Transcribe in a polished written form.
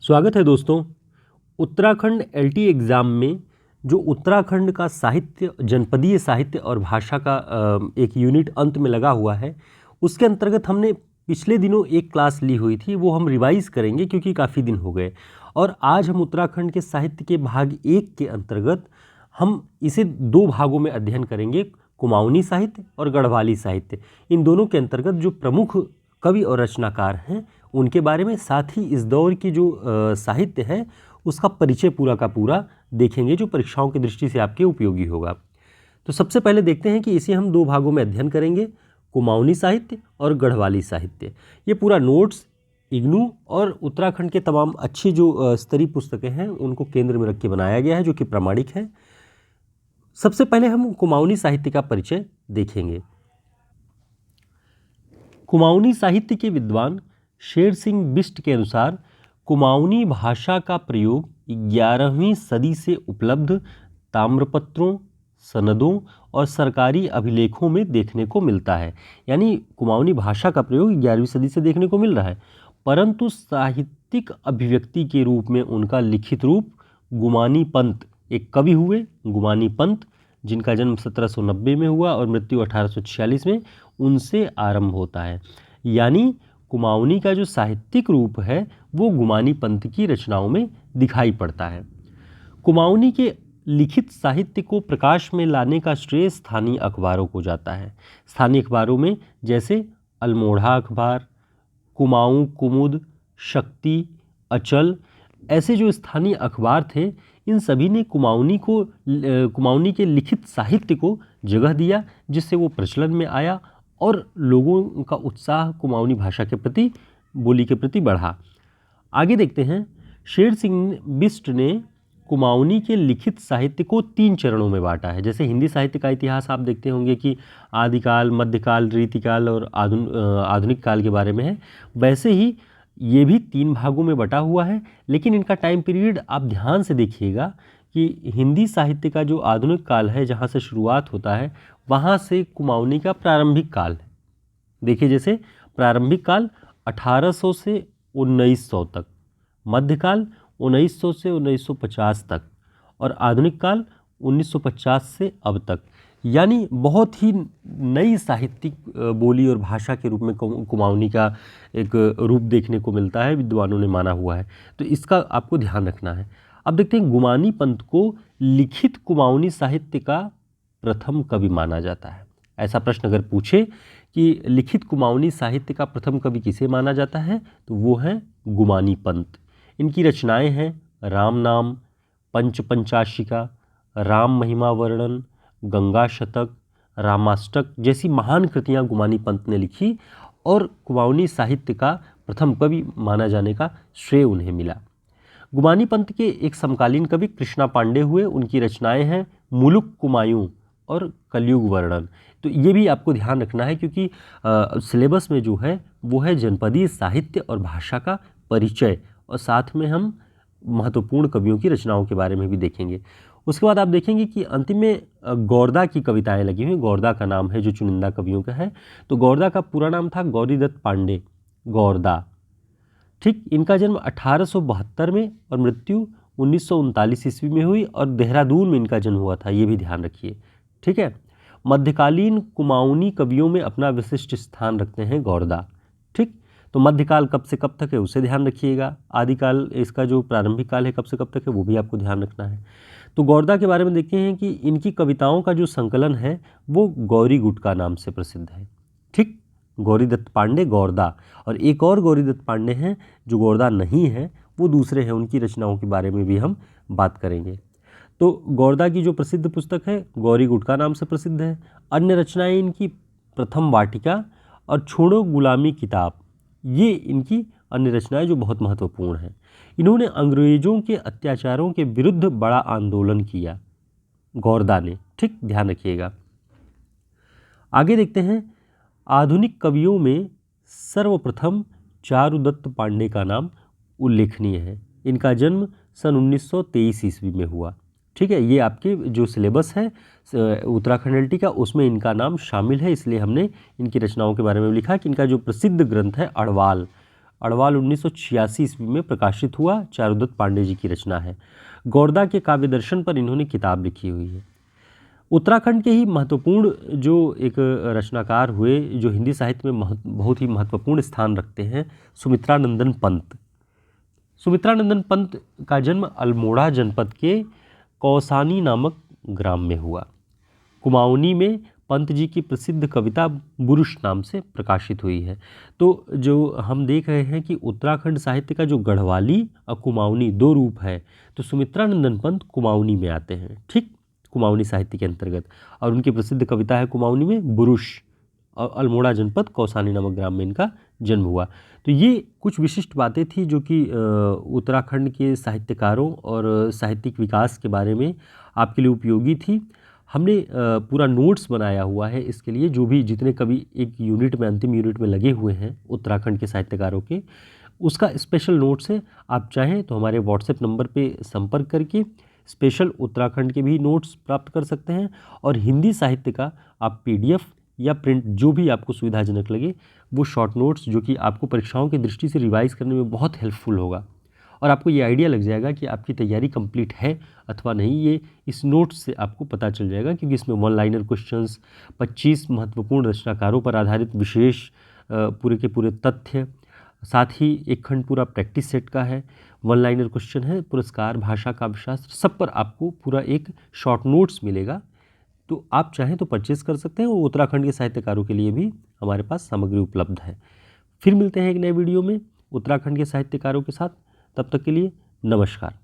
स्वागत है दोस्तों। उत्तराखंड एलटी एग्ज़ाम में जो उत्तराखंड का साहित्य, जनपदीय साहित्य और भाषा का एक यूनिट अंत में लगा हुआ है, उसके अंतर्गत हमने पिछले दिनों एक क्लास ली हुई थी, वो हम रिवाइज करेंगे क्योंकि काफ़ी दिन हो गए। और आज हम उत्तराखंड के साहित्य के भाग 1 के अंतर्गत हम इसे 2 भागों में अध्ययन करेंगे, कुमाऊनी साहित्य और गढ़वाली साहित्य। इन दोनों के अंतर्गत जो प्रमुख कवि और रचनाकार हैं उनके बारे में, साथ ही इस दौर की जो साहित्य है उसका परिचय पूरा का पूरा देखेंगे, जो परीक्षाओं की दृष्टि से आपके उपयोगी होगा। तो सबसे पहले देखते हैं कि इसे हम 2 भागों में अध्ययन करेंगे, कुमाऊनी साहित्य और गढ़वाली साहित्य। ये पूरा नोट्स इग्नू और उत्तराखंड के तमाम अच्छी जो स्तरीय पुस्तकें हैं उनको केंद्र में रख के बनाया गया है, जो कि प्रामाणिक है। सबसे पहले हम कुमाऊनी साहित्य का परिचय देखेंगे। कुमाऊनी साहित्य के विद्वान शेर सिंह बिष्ट के अनुसार कुमाऊनी भाषा का प्रयोग 11वीं सदी से उपलब्ध ताम्रपत्रों, सनदों और सरकारी अभिलेखों में देखने को मिलता है। यानी कुमाऊनी भाषा का प्रयोग 11वीं सदी से देखने को मिल रहा है, परंतु साहित्यिक अभिव्यक्ति के रूप में उनका लिखित रूप गुमानी पंत, एक कवि हुए गुमानी पंत, जिनका जन्म 1790 में हुआ और मृत्यु 1846 में, उनसे आरंभ होता है। यानी कुमाऊनी का जो साहित्यिक रूप है वो गुमानी पंत की रचनाओं में दिखाई पड़ता है। कुमाऊनी के लिखित साहित्य को प्रकाश में लाने का श्रेय स्थानीय अखबारों को जाता है। स्थानीय अखबारों में जैसे अल्मोड़ा अखबार, कुमाऊं कुमुद, शक्ति, अचल, ऐसे जो स्थानीय अखबार थे, इन सभी ने कुमाऊनी के लिखित साहित्य को जगह दिया, जिससे वो प्रचलन में आया और लोगों का उत्साह कुमाऊनी भाषा के प्रति, बोली के प्रति बढ़ा। आगे देखते हैं। शेर सिंह बिष्ट ने कुमाऊनी के लिखित साहित्य को 3 चरणों में बांटा है। जैसे हिंदी साहित्य का इतिहास आप देखते होंगे कि आदिकाल, मध्यकाल, रीतिकाल और आधुनिक काल के बारे में है, वैसे ही ये भी 3 भागों में बटा हुआ है। लेकिन इनका टाइम पीरियड आप ध्यान से देखिएगा कि हिंदी साहित्य का जो आधुनिक काल है, जहाँ से शुरुआत होता है, वहाँ से कुमाऊनी का प्रारंभिक काल है। देखिए, जैसे प्रारंभिक काल 1800 से 1900 तक, मध्यकाल 1900 से 1950 तक और आधुनिक काल 1950 से अब तक। यानी बहुत ही नई साहित्यिक बोली और भाषा के रूप में कुमाऊनी का एक रूप देखने को मिलता है, विद्वानों ने माना हुआ है। तो इसका आपको ध्यान रखना है। अब देखते हैं, गुमानी पंत को लिखित कुमाऊनी साहित्य का प्रथम कवि माना जाता है। ऐसा प्रश्न अगर पूछे कि लिखित कुमाऊनी साहित्य का प्रथम कवि किसे माना जाता है, तो वो है गुमानी पंत। इनकी रचनाएं हैं राम नाम, पंचाशिका, राम महिमा वर्णन, गंगा शतक, रामाष्टक जैसी महान कृतियां गुमानी पंत ने लिखी और कुमाऊनी साहित्य का प्रथम कवि माना जाने का श्रेय उन्हें मिला। गुमानी पंत के एक समकालीन कवि कृष्णा पांडे हुए। उनकी रचनाएं हैं मुलुक कुमायूं और कलयुग वर्णन। तो ये भी आपको ध्यान रखना है, क्योंकि सिलेबस में जो है वो है जनपदीय साहित्य और भाषा का परिचय, और साथ में हम महत्वपूर्ण कवियों की रचनाओं के बारे में भी देखेंगे। उसके बाद आप देखेंगे कि अंतिम में गौरदा की कविताएं लगी हुई। गौरदा का नाम है जो चुनिंदा कवियों का है। तो गौरदा का पूरा नाम था गौरीदत्त पांडे, गौरदा। ठीक, इनका जन्म 1872 में और मृत्यु 1939 ईस्वी में हुई और देहरादून में इनका जन्म हुआ था, ये भी ध्यान रखिए। ठीक है। मध्यकालीन कुमाऊनी कवियों में अपना विशिष्ट स्थान रखते हैं गौरदा। ठीक, तो मध्यकाल कब से कब तक है उसे ध्यान रखिएगा। आदिकाल, इसका जो प्रारंभिक काल है, कब से कब तक है वो भी आपको ध्यान रखना है। तो गौरदा के बारे में देखते हैं कि इनकी कविताओं का जो संकलन है वो गौरी गुटका नाम से प्रसिद्ध है। ठीक, गौरीदत्त पांडे, गौरदा, और एक और गौरीदत्त पांडे हैं जो गौरदा नहीं है, वो दूसरे हैं। उनकी रचनाओं के बारे में भी हम बात करेंगे। तो गौरदा की जो प्रसिद्ध पुस्तक है गौरी गुटका नाम से प्रसिद्ध है। अन्य रचनाएं इनकी प्रथम वाटिका और छोड़ो गुलामी किताब, ये इनकी अन्य रचनाएं जो बहुत महत्वपूर्ण हैं। इन्होंने अंग्रेजों के अत्याचारों के विरुद्ध बड़ा आंदोलन किया, गौरदा ने। ठीक, ध्यान रखिएगा। आगे देखते हैं। आधुनिक कवियों में सर्वप्रथम चारुदत्त पांडे का नाम उल्लेखनीय है। इनका जन्म सन 1923 ईस्वी में हुआ। ठीक है, ये आपके जो सिलेबस है उत्तराखंड एलटी का, उसमें इनका नाम शामिल है, इसलिए हमने इनकी रचनाओं के बारे में लिखा कि इनका जो प्रसिद्ध ग्रंथ है अड़वाल, अड़वाल 1986 ईस्वी में प्रकाशित हुआ, चारुदत्त पांडे जी की रचना है। गौरदा के काव्य दर्शन पर इन्होंने किताब लिखी हुई है। उत्तराखंड के ही महत्वपूर्ण जो एक रचनाकार हुए जो हिंदी साहित्य में बहुत ही महत्वपूर्ण स्थान रखते हैं, सुमित्रानंदन पंत। सुमित्रानंदन पंत का जन्म अल्मोड़ा जनपद के कौसानी नामक ग्राम में हुआ। कुमाऊनी में पंत जी की प्रसिद्ध कविता बुरुष नाम से प्रकाशित हुई है। तो जो हम देख रहे हैं कि उत्तराखंड साहित्य का जो गढ़वाली और कुमाऊनी दो रूप है, तो सुमित्रानंदन पंत कुमाऊनी में आते हैं, ठीक, कुमाऊनी साहित्य के अंतर्गत। और उनकी प्रसिद्ध कविता है कुमाऊनी में बुरुष, और अल्मोड़ा जनपद कौसानी नामक ग्राम में इनका जन्म हुआ। तो ये कुछ विशिष्ट बातें थी जो कि उत्तराखंड के साहित्यकारों और साहित्यिक विकास के बारे में आपके लिए उपयोगी थी। हमने पूरा नोट्स बनाया हुआ है इसके लिए, जो भी जितने कवि एक यूनिट में, अंतिम यूनिट में लगे हुए हैं उत्तराखंड के साहित्यकारों के, उसका स्पेशल नोट्स है। आप चाहें तो हमारे व्हाट्सएप नंबर पे संपर्क करके स्पेशल उत्तराखंड के भी नोट्स प्राप्त कर सकते हैं, और हिंदी साहित्य का आप PDF या प्रिंट जो भी आपको सुविधाजनक लगे वो शॉर्ट नोट्स, जो कि आपको परीक्षाओं की दृष्टि से रिवाइज करने में बहुत हेल्पफुल होगा, और आपको ये आइडिया लग जाएगा कि आपकी तैयारी कंप्लीट है अथवा नहीं। ये इस नोट्स से आपको पता चल जाएगा, क्योंकि इसमें 1 लाइनर क्वेश्चंस, 25 महत्वपूर्ण रचनाकारों पर आधारित विशेष पूरे के पूरे तथ्य, साथ ही एक खंड पूरा प्रैक्टिस सेट का है, 1 लाइनर क्वेश्चन है, पुरस्कार, भाषा, काव्यशास्त्र, सब पर आपको पूरा एक शॉर्ट नोट्स मिलेगा। तो आप चाहें तो परचेज़ कर सकते हैं, और उत्तराखंड के साहित्यकारों के लिए भी हमारे पास सामग्री उपलब्ध है। फिर मिलते हैं एक नए वीडियो में उत्तराखंड के साहित्यकारों के साथ। तब तक के लिए नमस्कार।